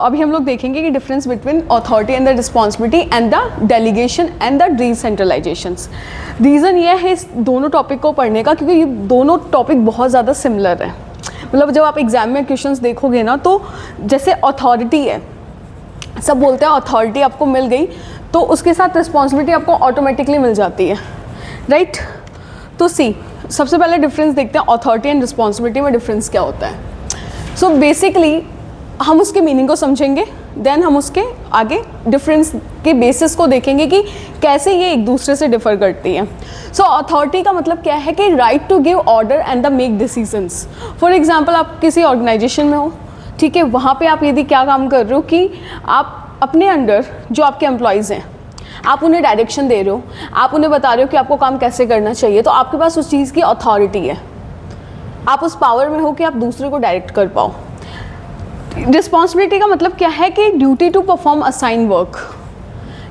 अभी हम लोग देखेंगे कि difference between authority and the responsibility and the delegation and the decentralisations. Reason ये है इस दोनों टॉपिक को पढ़ने का क्योंकि ये दोनों टॉपिक बहुत ज़्यादा सिमिलर है। मतलब जब आप एग्जाम में क्वेश्चंस देखोगे ना, तो जैसे अथॉरिटी है, सब बोलते हैं अथॉरिटी आपको मिल गई तो उसके साथ रिस्पॉन्सिबिलिटी आपको ऑटोमेटिकली मिल जाती है, राइट। तो सबसे पहले डिफरेंस देखते हैं अथॉरिटी एंड रिस्पॉन्सिबिलिटी में डिफरेंस क्या होता है। सो बेसिकली हम उसके मीनिंग को समझेंगे, देन हम उसके आगे डिफरेंस के बेसिस को देखेंगे कि कैसे ये एक दूसरे से डिफर करती हैं। सो अथॉरिटी का मतलब क्या है कि right to give order and the make decisions. For example आप किसी ऑर्गेनाइजेशन में हो, ठीक है, वहाँ पे आप यदि क्या काम कर रहे हो कि आप अपने अंडर जो आपके एम्प्लॉयज़ हैं आप उन्हें डायरेक्शन दे रहे हो, आप उन्हें बता रहे हो कि आपको काम कैसे करना चाहिए, तो आपके पास उस चीज़ की अथॉरिटी है, आप उस पावर में हो कि आप दूसरे को डायरेक्ट कर पाओ। रिस्पॉन्सिबिलिटी का मतलब क्या है कि duty to perform assign work,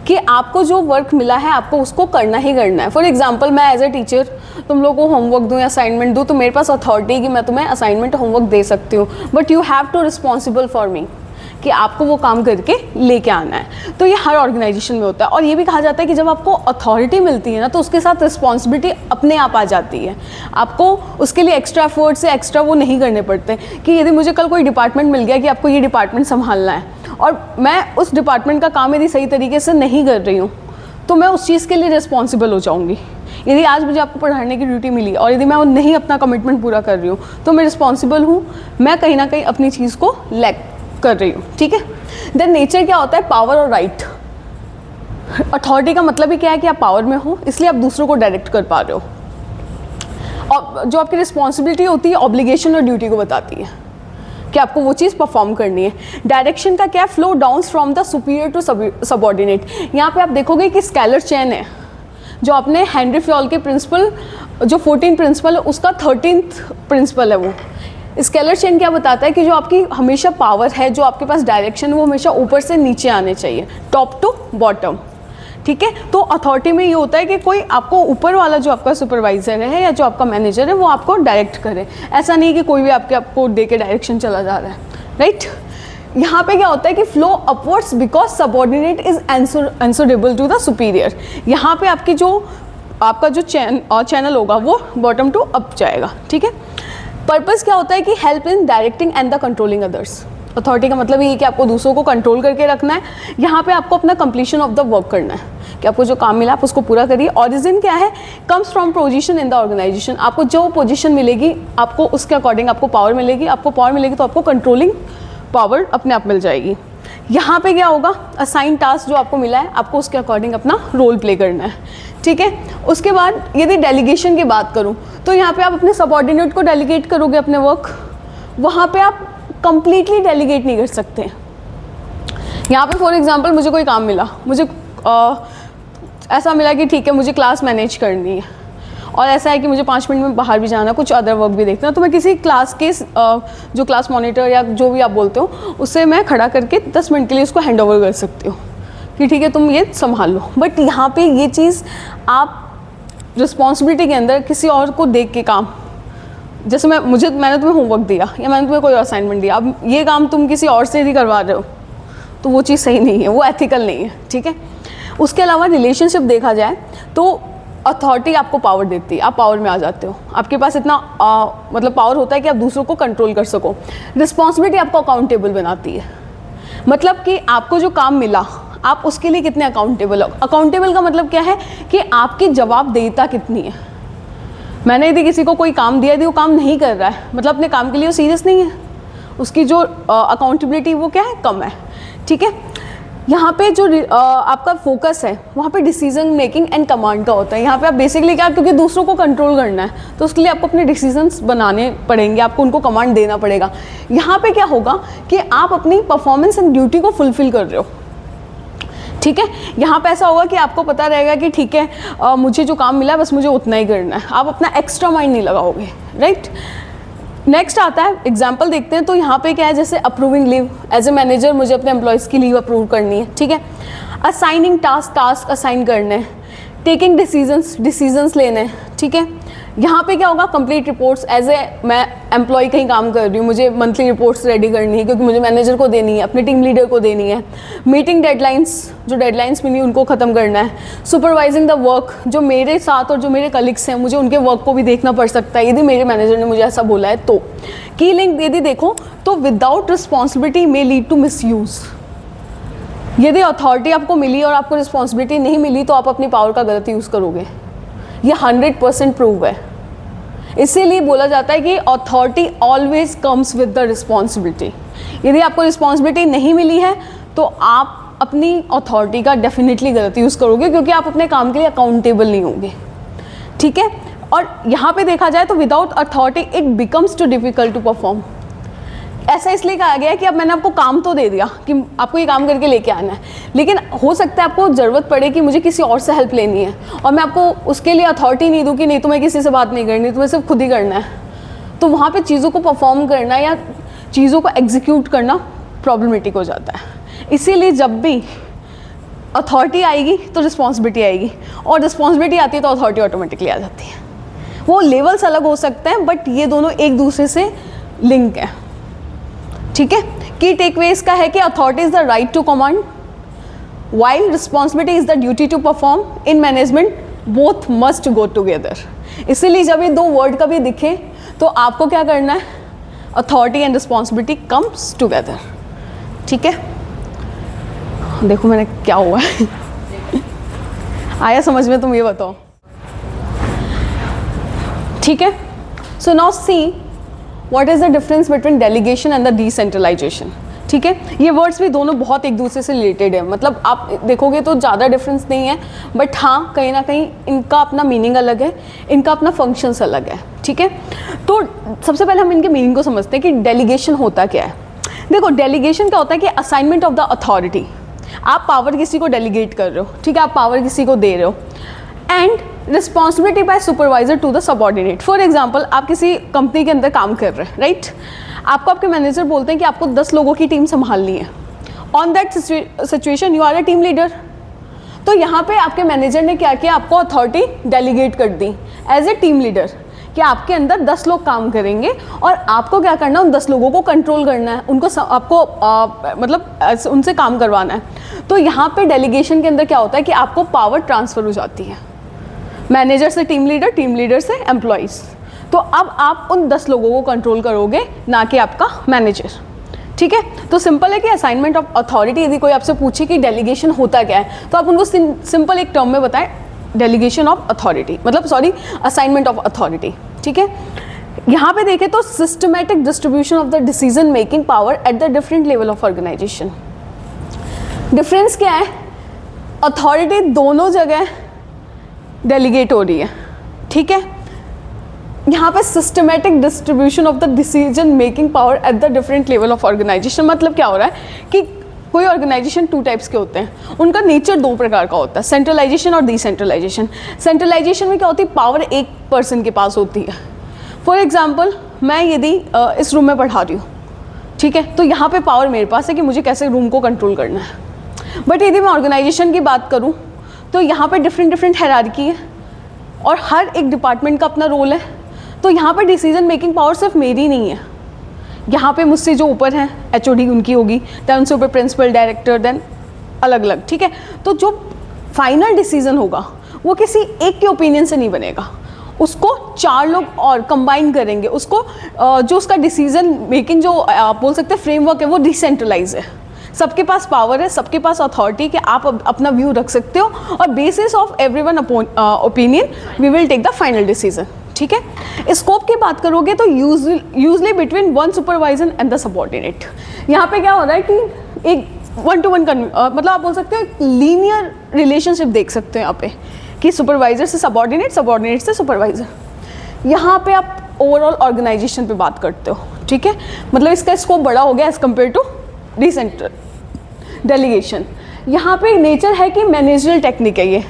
कि आपको जो वर्क मिला है आपको उसको करना ही करना है। फॉर एग्जांपल मैं एज ए टीचर तुम लोगों को होमवर्क दूँ या असाइनमेंट दूँ तो मेरे पास अथॉरिटी है कि मैं तुम्हें असाइनमेंट होमवर्क दे सकती हूँ, but you have to responsible for me, कि आपको वो काम करके लेके आना है। तो ये हर ऑर्गेनाइजेशन में होता है। और ये भी कहा जाता है कि जब आपको अथॉरिटी मिलती है ना तो उसके साथ रिस्पॉन्सिबिलिटी अपने आप आ जाती है, आपको उसके लिए एक्स्ट्रा एफर्ट से एक्स्ट्रा वो नहीं करने पड़ते। कि यदि मुझे कल कोई डिपार्टमेंट मिल गया कि आपको ये डिपार्टमेंट संभालना है और मैं उस डिपार्टमेंट का काम यदि सही तरीके से नहीं कर रही हूँ तो मैं उस चीज़ के लिए रिस्पॉन्सिबल हो जाऊँगी। यदि आज मुझे आपको पढ़ाने की ड्यूटी मिली और यदि मैं वो नहीं अपना कमिटमेंट पूरा कर रही हूँ तो मैं रिस्पॉन्सिबल हूँ, मैं कहीं ना कहीं अपनी चीज़ को लैक कर रही हूँ, ठीक है। देन नेचर क्या होता है, पावर और राइट। अथॉरिटी का मतलब ही क्या है कि आप पावर में हो इसलिए आप दूसरों को डायरेक्ट कर पा रहे हो। और जो आपकी रिस्पॉन्सिबिलिटी होती है ऑब्लिगेशन और ड्यूटी को बताती है कि आपको वो चीज़ परफॉर्म करनी है। डायरेक्शन का क्या है, flow down from the superior to subordinate. यहाँ पे आप देखोगे कि स्केलर चेन है, जो अपने हेनरी फ्योल के प्रिंसिपल जो 14 प्रिंसिपल है उसका 13th प्रिंसिपल है। वो स्केलर चेन क्या बताता है कि जो आपकी हमेशा पावर है, जो आपके पास डायरेक्शन, वो हमेशा ऊपर से नीचे आने चाहिए, टॉप टू बॉटम, ठीक है। तो अथॉरिटी में ये होता है कि कोई आपको ऊपर वाला जो आपका सुपरवाइजर है या जो आपका मैनेजर है वो आपको डायरेक्ट करे। ऐसा नहीं कि कोई भी आपको दे के डायरेक्शन चला जा रहा है, राइट। यहाँ पे क्या होता है कि flow upwards because subordinate is answerable to the superior. यहाँ पे आपका जो चैनल होगा वो बॉटम टू अप जाएगा, ठीक है। पर्पस क्या होता है कि help in directing and the controlling others. Authority का मतलब ये कि आपको दूसरों को कंट्रोल करके रखना है। यहाँ पे आपको अपना कंप्लीशन ऑफ द वर्क करना है कि आपको जो काम मिला आप उसको पूरा करिए। ऑरिजिन क्या है, comes from position in the organisation. आपको जो पोजीशन मिलेगी आपको उसके अकॉर्डिंग आपको पावर मिलेगी, आपको पावर मिलेगी तो आपको कंट्रोलिंग पावर अपने आप मिल जाएगी। यहाँ पे क्या होगा, असाइन टास्क जो आपको मिला है आपको उसके अकॉर्डिंग अपना रोल प्ले करना है, ठीक है। उसके बाद यदि डेलीगेशन की बात करूँ तो यहाँ पे आप अपने सबऑर्डिनेट को डेलीगेट करोगे अपने वर्क, वहाँ पे आप कंप्लीटली डेलीगेट नहीं कर सकते। यहाँ पे फॉर एग्जांपल मुझे कोई काम मिला, मुझे ऐसा मिला कि ठीक है मुझे क्लास मैनेज करनी है और ऐसा है कि मुझे 5 मिनट में बाहर भी जाना, कुछ अदर वर्क भी देखना है, तो मैं किसी क्लास के जो क्लास मॉनिटर या जो भी आप बोलते हो उससे मैं खड़ा करके 10 मिनट के लिए उसको हैंड ओवर कर सकती हूँ कि ठीक है तुम ये संभाल लो। बट यहाँ पे ये चीज़ आप रिस्पॉन्सिबिलिटी के अंदर किसी और को देख के काम, जैसे मैंने तुम्हें होमवर्क दिया या मैंने तुम्हें कोई असाइनमेंट दिया, अब ये काम तुम किसी और से ही करवा रहे हो तो वो चीज़ सही नहीं है, वो एथिकल नहीं है, ठीक है। उसके अलावा रिलेशनशिप देखा जाए तो अथॉरिटी आपको पावर देती है, आप पावर में आ जाते हो, आपके पास इतना मतलब पावर होता है कि आप दूसरों को कंट्रोल कर सको। रिस्पॉन्सिबिलिटी आपको अकाउंटेबल बनाती है, मतलब कि आपको जो काम मिला आप उसके लिए कितने अकाउंटेबल हो। अकाउंटेबल का मतलब क्या है कि आपकी जवाबदेहिता कितनी है। मैंने यदि किसी को कोई काम दिया, यदि वो काम नहीं कर रहा है मतलब अपने काम के लिए वो सीरियस नहीं है, उसकी जो अकाउंटेबिलिटी वो क्या है, कम है, ठीक है। यहाँ पे जो आपका फोकस है वहाँ पे डिसीजन मेकिंग एंड कमांड का होता है। यहाँ पे आप बेसिकली क्या, क्योंकि दूसरों को कंट्रोल करना है तो उसके लिए आपको अपने डिसीजंस बनाने पड़ेंगे, आपको उनको कमांड देना पड़ेगा। यहाँ पे क्या होगा कि आप अपनी परफॉर्मेंस एंड ड्यूटी को फुलफिल कर रहे हो, ठीक है। यहाँ पे ऐसा होगा कि आपको पता रहेगा कि ठीक है मुझे जो काम मिला है बस मुझे उतना ही करना है, आप अपना एक्स्ट्रा माइंड नहीं लगाओगे, राइट। नेक्स्ट आता है एग्जाम्पल देखते हैं। तो यहाँ पे क्या है, जैसे approving leave, as a manager मुझे अपने एम्प्लॉयज़ की लीव अप्रूव करनी है, ठीक है। असाइनिंग टास्क असाइन करने, टेकिंग डिसीजंस लेने, ठीक है। यहाँ पे क्या होगा, कंप्लीट रिपोर्ट्स एज ए मैं एम्प्लॉय कहीं काम कर रही हूँ, मुझे मंथली रिपोर्ट्स रेडी करनी है क्योंकि मुझे मैनेजर को देनी है, अपने टीम लीडर को देनी है, मीटिंग डेडलाइंस, जो डेडलाइंस मिली उनको ख़त्म करना है, सुपरवाइजिंग द वर्क, जो मेरे साथ और जो मेरे कलीग्स हैं मुझे उनके वर्क को भी देखना पड़ सकता है यदि मेरे मैनेजर ने मुझे ऐसा बोला है तो। की लिंक यदि देखो तो without responsibility may lead to misuse. यदि अथॉरिटी आपको मिली और आपको रिस्पॉन्सिबिलिटी नहीं मिली तो आप अपनी पावर का गलत यूज़ करोगे, ये 100% प्रूव है। इसीलिए बोला जाता है कि authority always comes with the responsibility. यदि आपको रिस्पॉन्सिबिलिटी नहीं मिली है तो आप अपनी अथॉरिटी का डेफिनेटली गलत यूज़ करोगे क्योंकि आप अपने काम के लिए अकाउंटेबल नहीं होंगे, ठीक है। और यहाँ पे देखा जाए तो without authority it becomes too difficult to perform. ऐसा इसलिए कहा गया है कि अब मैंने आपको काम तो दे दिया कि आपको ये काम करके लेके आना है, लेकिन हो सकता है आपको ज़रूरत पड़े कि मुझे किसी और से हेल्प लेनी है और मैं आपको उसके लिए अथॉरिटी नहीं दूँ कि नहीं तुम्हें किसी से बात नहीं करनी, तुम्हें सिर्फ खुद ही करना है। तो वहाँ पे चीज़ों को परफॉर्म करना या चीज़ों को एग्जीक्यूट करना प्रॉब्लमेटिक हो जाता है। इसीलिए जब भी अथॉरिटी आएगी तो रिस्पॉन्सिबिलिटी आएगी, और रिस्पॉन्सिबिलिटी आती है तो अथॉरिटी ऑटोमेटिकली आ जाती है। वो लेवल्स अलग हो सकते हैं बट ये दोनों एक दूसरे से लिंक है, ठीक है। की टेकअवे इसका है कि authority is the right to command while responsibility is the duty to perform. In management both must go together. इसीलिए जब ये दो वर्ड कभी दिखे तो आपको क्या करना है, authority and responsibility comes together, ठीक है। देखो मैंने क्या हुआ है आया समझ में, तुम ये बताओ, ठीक है। So now see what is the difference between delegation and the decentralisation, ठीक है। ये वर्ड्स भी दोनों बहुत एक दूसरे से रिलेटेड है, मतलब आप देखोगे तो ज़्यादा डिफरेंस नहीं है बट हाँ कहीं ना कहीं इनका अपना मीनिंग अलग है, इनका अपना फंक्शंस अलग है, ठीक है। तो सबसे पहले हम इनके मीनिंग को समझते हैं कि डेलीगेशन होता क्या है। देखो डेलीगेशन क्या होता है कि असाइनमेंट ऑफ द अथॉरिटी, आप पावर किसी को डेलीगेट कर रहे हो, ठीक है, आप पावर किसी को दे रहे हो, and responsibility by supervisor to the subordinate. For example आप किसी कंपनी के अंदर काम कर रहे हैं, राइट, आपको आपके मैनेजर बोलते हैं कि आपको 10 लोगों की टीम संभालनी है। On that situation you are a team leader. तो यहाँ पे आपके मैनेजर ने क्या किया, आपको अथॉरिटी डेलीगेट कर दी एज ए टीम लीडर कि आपके अंदर 10 लोग काम करेंगे और आपको क्या करना है, उन 10 लोगों को कंट्रोल करना है, उनको आपको मतलब उनसे काम करवाना है। तो यहाँ पे डेलीगेशन के अंदर क्या होता है कि आपको पावर ट्रांसफ़र हो जाती है मैनेजर से टीम लीडर से एम्प्लॉइज़। तो अब आप उन 10 लोगों को कंट्रोल करोगे, ना कि आपका मैनेजर, ठीक है। तो सिंपल है कि असाइनमेंट ऑफ अथॉरिटी, यदि कोई आपसे पूछे कि डेलीगेशन होता क्या है तो आप उनको सिंपल एक टर्म में बताएं, डेलीगेशन ऑफ अथॉरिटी, मतलब सॉरी असाइनमेंट ऑफ अथॉरिटी, ठीक है। यहाँ पे देखें तो systematic distribution of the decision making power at the different level of organisation. Difference क्या है, अथॉरिटी दोनों जगह डेलीगेट हो रही है, ठीक है। यहाँ पे systematic distribution of the decision making power at the different level of organisation, मतलब क्या हो रहा है कि कोई ऑर्गेनाइजेशन 2 टाइप्स के होते हैं, उनका नेचर 2 प्रकार का होता है, सेंट्रलाइजेशन और डिसेंट्रलाइजेशन। सेंट्रलाइजेशन में क्या होती है, पावर एक पर्सन के पास होती है। फॉर एग्जाम्पल मैं यदि इस रूम में पढ़ा रही हूँ, ठीक है, तो यहाँ पे पावर मेरे पास है कि मुझे कैसे रूम को कंट्रोल करना है। बट यदि मैं ऑर्गेनाइजेशन की बात करूँ तो यहाँ पे डिफरेंट हायरार्की है और हर एक डिपार्टमेंट का अपना रोल है। तो यहाँ पे डिसीजन मेकिंग पावर सिर्फ मेरी नहीं है, यहाँ पे मुझसे जो ऊपर हैं HOD उनकी होगी, दैन उनसे ऊपर प्रिंसिपल, डायरेक्टर, देन अलग अलग, ठीक है। तो जो फाइनल डिसीजन होगा वो किसी एक के ओपिनियन से नहीं बनेगा, उसको 4 लोग और कंबाइन करेंगे, उसको जो उसका डिसीजन मेकिंग जो आप बोल सकते हैं फ्रेमवर्क है वो डिसेंट्रलाइज है। सबके पास पावर है, सबके पास अथॉरिटी कि आप अपना व्यू रख सकते हो और basis of everyone opinion we will take the final decision, ठीक है। स्कोप की बात करोगे तो usually between one supervisor and the subordinate. यहाँ पे क्या हो रहा है कि एक 1-to-1 मतलब आप बोल सकते हो लीनियर रिलेशनशिप देख सकते हो यहाँ पे कि सुपरवाइजर से सबऑर्डिनेट, सबऑर्डिनेट से सुपरवाइजर। यहाँ पे आप ओवरऑल ऑर्गेनाइजेशन पे बात करते हो, ठीक है, मतलब इसका स्कोप बड़ा हो गया एज कम्पेयर टू डिसेंट्रल डेलीगेशन। यहाँ पे नेचर है कि मैनेजरल टेक्निक है, ये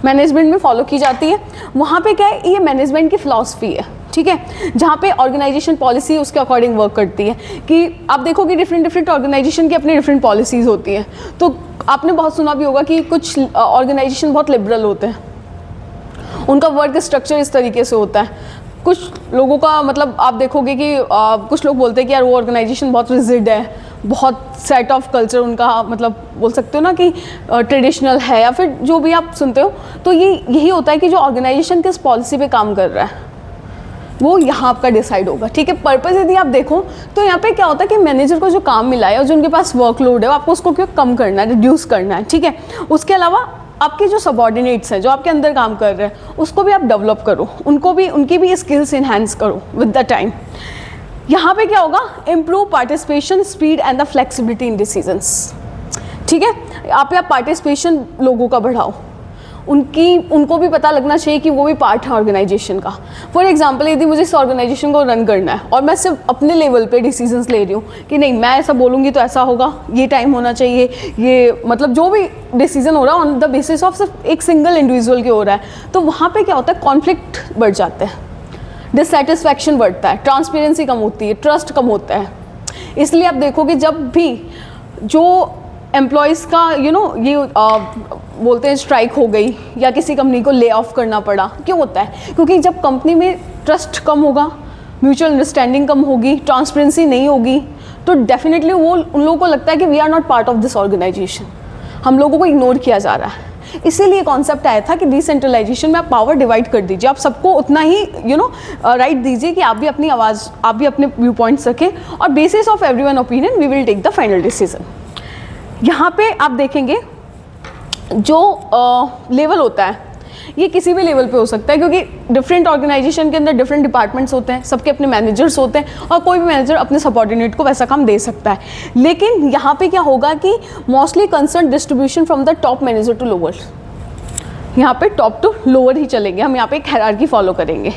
मैनेजमेंट में फॉलो की जाती है। वहाँ पे क्या है, ये मैनेजमेंट की फ़िलासफ़ी है, ठीक है, जहाँ पे ऑर्गेनाइजेशन पॉलिसी उसके अकॉर्डिंग वर्क करती है। कि आप देखोगे डिफरेंट ऑर्गेनाइजेशन की अपनी डिफरेंट पॉलिसीज़ होती हैं। तो आपने बहुत सुना भी होगा कि कुछ ऑर्गेनाइजेशन बहुत लिबरल होते हैं उनका वर्क स्ट्रक्चर इस तरीके से होता है। कुछ लोगों का मतलब आप देखोगे कि कुछ लोग बोलते हैं कि यार वो ऑर्गेनाइजेशन बहुत रिजिड है, बहुत सेट ऑफ कल्चर उनका, मतलब बोल सकते हो ना कि ट्रेडिशनल है, या फिर जो भी आप सुनते हो। तो ये यही होता है कि जो ऑर्गेनाइजेशन किस पॉलिसी पे काम कर रहा है वो यहाँ आपका डिसाइड होगा, ठीक है। पर्पस यदि आप देखो तो यहाँ पे क्या होता है कि मैनेजर को जो काम मिला है और जो उनके पास वर्कलोड है आपको उसको क्यों कम करना है, रिड्यूस करना है, ठीक है। उसके अलावा आपके जो सबऑर्डिनेट्स हैं जो आपके अंदर काम कर रहे हैं उसको भी आप डेवलप करो, उनकी भी स्किल्स इन्हांस करो विद द टाइम। यहाँ पे क्या होगा, improve participation, speed and the flexibility in decisions, ठीक है। आप पार्टिसिपेशन लोगों का बढ़ाओ, उनको भी पता लगना चाहिए कि वो भी पार्ट है ऑर्गेनाइजेशन का। फॉर एग्जांपल यदि मुझे इस ऑर्गेनाइजेशन को रन करना है और मैं सिर्फ अपने लेवल पे डिसीजंस ले रही हूँ कि नहीं मैं ऐसा बोलूँगी तो ऐसा होगा, ये टाइम होना चाहिए, ये मतलब जो भी डिसीजन हो रहा है ऑन द बेसिस ऑफ सिर्फ एक सिंगल इंडिविजुअल के हो रहा है, तो वहाँ पर क्या होता है, कॉन्फ्लिक्ट बढ़ जाते हैं, डिससेटिस्फैक्शन बढ़ता है, ट्रांसपेरेंसी कम होती है, ट्रस्ट कम होता है। इसलिए आप देखोगे जब भी जो एम्प्लॉयज़ का ये बोलते हैं स्ट्राइक हो गई या किसी कंपनी को ले ऑफ करना पड़ा, क्यों होता है, क्योंकि जब कंपनी में ट्रस्ट कम होगा, म्यूचुअल अंडरस्टैंडिंग कम होगी, ट्रांसपेरेंसी नहीं होगी, तो डेफिनेटली वो उन लोगों को लगता है कि we are not part of this organisation, हम लोगों को इग्नोर किया जा रहा है। इसीलिए कॉन्सेप्ट आया था कि डिसेंट्रलाइजेशन में आप पावर डिवाइड कर दीजिए, आप सबको उतना ही राइट दीजिए कि आप भी अपनी आवाज़, आप भी अपने व्यू पॉइंट्स रखें, और basis of everyone opinion we will take the final decision. यहाँ पे आप देखेंगे जो लेवल होता है ये किसी भी लेवल पे हो सकता है, क्योंकि डिफरेंट ऑर्गेनाइजेशन के अंदर डिफरेंट डिपार्टमेंट्स होते हैं, सबके अपने मैनेजर्स होते हैं, और कोई भी मैनेजर अपने सबऑर्डिनेट को वैसा काम दे सकता है। लेकिन यहाँ पे क्या होगा कि mostly concern distribution from the top manager to lower, यहाँ पे टॉप टू लोअर ही चलेंगे, हम यहाँ पे एक हायरार्की फॉलो करेंगे।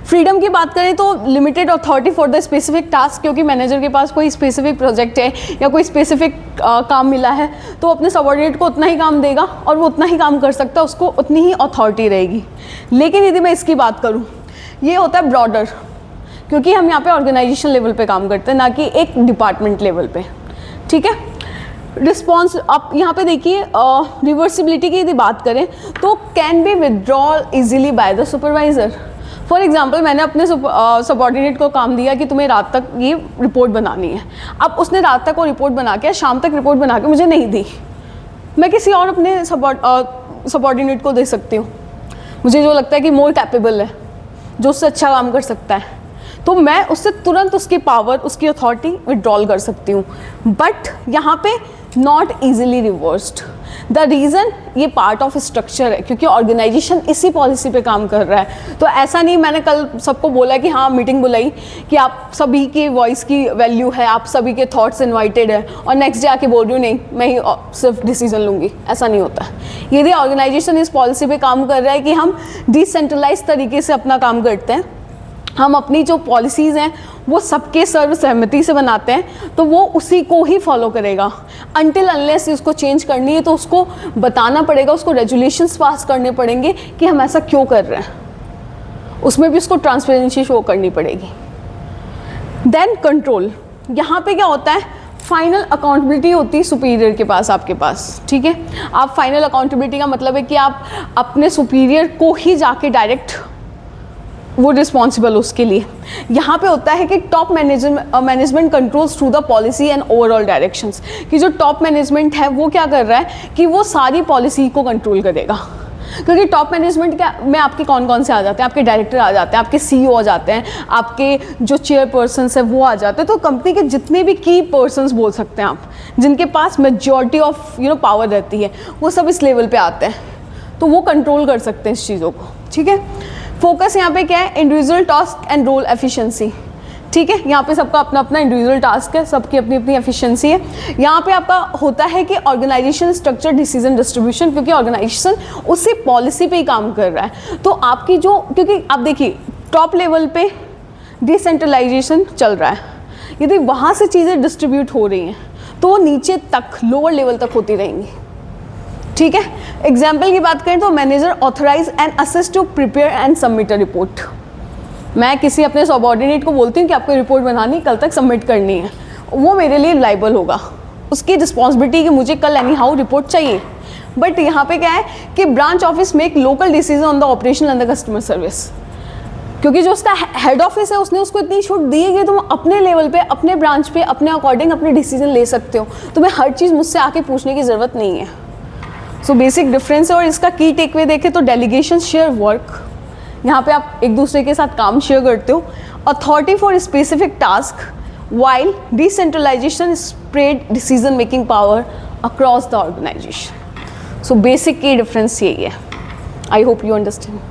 फ्रीडम की बात करें तो limited authority for the specific task, क्योंकि मैनेजर के पास कोई स्पेसिफिक प्रोजेक्ट है या कोई स्पेसिफिक काम मिला है तो अपने सबऑर्डिनेट को उतना ही काम देगा और वो उतना ही काम कर सकता है, उसको उतनी ही अथॉरिटी रहेगी। लेकिन यदि मैं इसकी बात करूँ, ये होता है ब्रॉडर, क्योंकि हम यहाँ पे ऑर्गेनाइजेशन लेवल पे काम करते हैं, ना कि एक डिपार्टमेंट लेवल पे, ठीक है। रिस्पॉन्स आप यहाँ पे देखिए, रिवर्सिबिलिटी की यदि बात करें तो can be withdrawal easily by the supervisor. For example मैंने अपने सबऑर्डिनेट को काम दिया कि तुम्हें रात तक ये रिपोर्ट बनानी है, अब उसने रात तक वो रिपोर्ट बना के शाम तक रिपोर्ट बना के मुझे नहीं दी, मैं किसी और अपने सबऑर्डिनेट को दे सकती हूँ, मुझे जो लगता है कि मोर कैपेबल है, जो उससे अच्छा काम कर सकता है, तो मैं उससे तुरंत उसकी पावर, उसकी अथॉरिटी विड्रॉल कर सकती हूँ। बट यहाँ पे not easily reversed. The reason, ये पार्ट ऑफ स्ट्रक्चर है, क्योंकि ऑर्गेनाइजेशन इसी पॉलिसी पे काम कर रहा है। तो ऐसा नहीं, मैंने कल सबको बोला कि हाँ मीटिंग बुलाई कि आप सभी की वॉइस की वैल्यू है, आप सभी के थॉट्स इन्वाइटेड है, और नेक्स्ट डे आके बोल रही हूँ नहीं मैं ही सिर्फ डिसीजन लूँगी, ऐसा नहीं होता। यदि ऑर्गेनाइजेशन इस पॉलिसी पे काम कर रहा है कि हम डिसेंट्रलाइज तरीके से अपना काम करते हैं, हम अपनी जो पॉलिसीज़ हैं वो सबके सर्वसहमति से बनाते हैं, तो वो उसी को ही फॉलो करेगा। अनटिल अनलेस उसको चेंज करनी है तो उसको बताना पड़ेगा, उसको रेजुलेशंस पास करने पड़ेंगे कि हम ऐसा क्यों कर रहे हैं, उसमें भी उसको ट्रांसपेरेंसी शो करनी पड़ेगी। देन कंट्रोल, यहाँ पे क्या होता है, फाइनल अकाउंटेबिलिटी होती है सुपीरियर के पास, आपके पास, ठीक है। आप फाइनल अकाउंटेबिलिटी का मतलब है कि आप अपने सुपीरियर को ही जाके डायरेक्ट वो रिस्पॉन्सिबल उसके लिए। यहाँ पे होता है कि top management controls through the policy and overall directions, कि जो टॉप मैनेजमेंट है वो क्या कर रहा है कि वो सारी पॉलिसी को कंट्रोल करेगा। क्योंकि टॉप मैनेजमेंट में आपके कौन कौन से आ जाते हैं, आपके डायरेक्टर आ जाते हैं, आपके CEO आ जाते हैं, आपके जो चेयरपर्सन्स है वो आ जाते हैं, तो कंपनी के जितने भी की पर्सन्स बोल सकते हैं आप, जिनके पास मेजॉरिटी ऑफ पावर रहती है, वो सब इस लेवल पे आते हैं, तो वो कंट्रोल कर सकते हैं इस चीज़ों को, ठीक है। फोकस यहाँ पे क्या है, individual task and role efficiency, ठीक है। यहाँ पे सबका अपना अपना इंडिविजुअल टास्क है, सबकी अपनी अपनी एफिशिएंसी है। यहाँ पे आपका होता है कि ऑर्गेनाइजेशन स्ट्रक्चर, डिसीजन डिस्ट्रीब्यूशन, क्योंकि ऑर्गेनाइजेशन उसी पॉलिसी पे ही काम कर रहा है। तो आपकी जो, क्योंकि आप देखिए टॉप लेवल पे डिसेंट्रलाइजेशन चल रहा है, यदि वहाँ से चीज़ें डिस्ट्रीब्यूट हो रही हैं तो नीचे तक, लोअर लेवल तक होती रहेंगी, ठीक है। एग्जाम्पल की बात करें तो manager authorise and assist to prepare and submit a report. मैं किसी अपने सबऑर्डिनेट को बोलती हूँ कि आपको रिपोर्ट बनानी, कल तक सबमिट करनी है, वो मेरे लिए लाइबल होगा, उसकी रिस्पॉन्सिबिलिटी कि मुझे कल एनी हाउ रिपोर्ट चाहिए, बट यहाँ पे क्या है कि branch office make local decision on the operation and the customer service, क्योंकि जो उसका हेड ऑफिस है उसने उसको इतनी छूट दी है कि तुम अपने लेवल पे, अपने ब्रांच पे, अपने अकॉर्डिंग अपने डिसीजन ले सकते हो, तुम्हें हर चीज़ मुझसे आके पूछने की ज़रूरत नहीं है। सो बेसिक डिफरेंस है। और इसका की टेकवे देखें तो डेलीगेशन शेयर वर्क, यहाँ पे आप एक दूसरे के साथ काम शेयर करते हो। Authority for specific task, while decentralisation spread decision making power across the organisation. So basic की डिफरेंस यही है। I hope you understand.